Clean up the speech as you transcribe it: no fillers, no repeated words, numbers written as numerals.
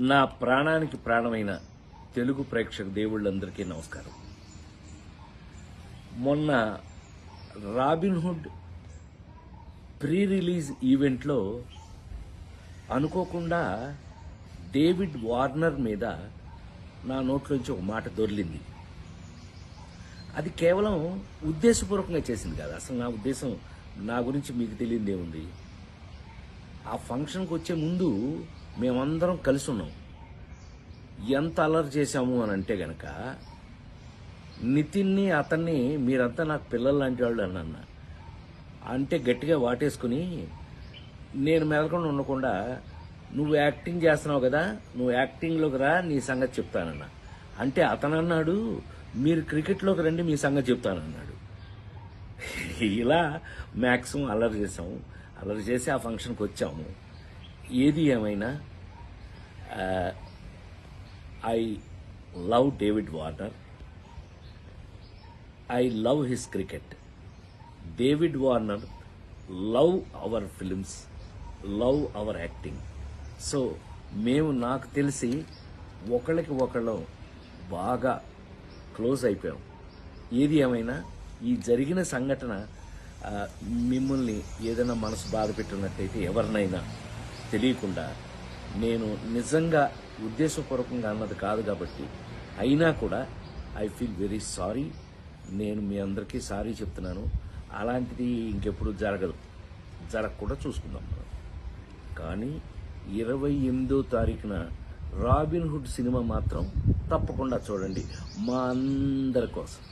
నా ప్రాణానికి ప్రాణమైన తెలుగు ప్రేక్షక దేవుళ్ళందరికీ నమస్కారం. మొన్న రాబిన్హుడ్ ప్రీ రిలీజ్ ఈవెంట్లో అనుకోకుండా డేవిడ్ వార్నర్ మీద నా నోట్లోంచి ఒక మాట దొర్లింది. అది కేవలం ఉద్దేశపూర్వకంగా చేసింది కాదు. అసలు నా ఉద్దేశం, నా గురించి మీకు తెలియదేముంది. ఆ ఫంక్షన్కి వచ్చే ముందు మేమందరం కలిసి ఉన్నాం. ఎంత అల్లరి చేశాము అని అంటే గనక, నితిన్ని అతన్ని మీరంతా నాకు పిల్లలు లాంటి వాళ్ళు అన్న అంటే గట్టిగా వాటేసుకుని, నేను మెదలకుండా ఉండకుండా, నువ్వు యాక్టింగ్ చేస్తున్నావు కదా, నువ్వు యాక్టింగ్లోకి రా, నీ సంగతి చెప్తానన్నా. అంటే అతను అన్నాడు, మీరు క్రికెట్లోకి రండి, మీ సంగతి చెప్తానన్నాడు. ఇలా మ్యాక్సిమం అల్లరి చేసాము. అల్లరి చేసి ఆ ఫంక్షన్కి వచ్చాము. ఏది ఏమైనా I love David Warner. I love his cricket. David Warner love our films, love our acting. So మేము, నాకు తెలిసి ఒకళ్ళకి ఒకళ్ళం బాగా క్లోజ్ అయిపోయాం. ఏది ఏమైనా ఈ జరిగిన సంఘటన మిమ్మల్ని ఏదైనా మనసు బాధ పెట్టినట్టయితే, ఎవరినైనా తెలియకుండా, నేను నిజంగా ఉద్దేశపూర్వకంగా అన్నది కాదు కాబట్టి, అయినా కూడా ఐ ఫీల్ వెరీ సారీ. నేను మీ అందరికీ సారీ చెప్తున్నాను. అలాంటిది ఇంకెప్పుడు జరగకుండా చూసుకుందాం మనం. కానీ 28వ తారీఖున రాబిన్హుడ్ సినిమా మాత్రం తప్పకుండా చూడండి, మా అందరి కోసం.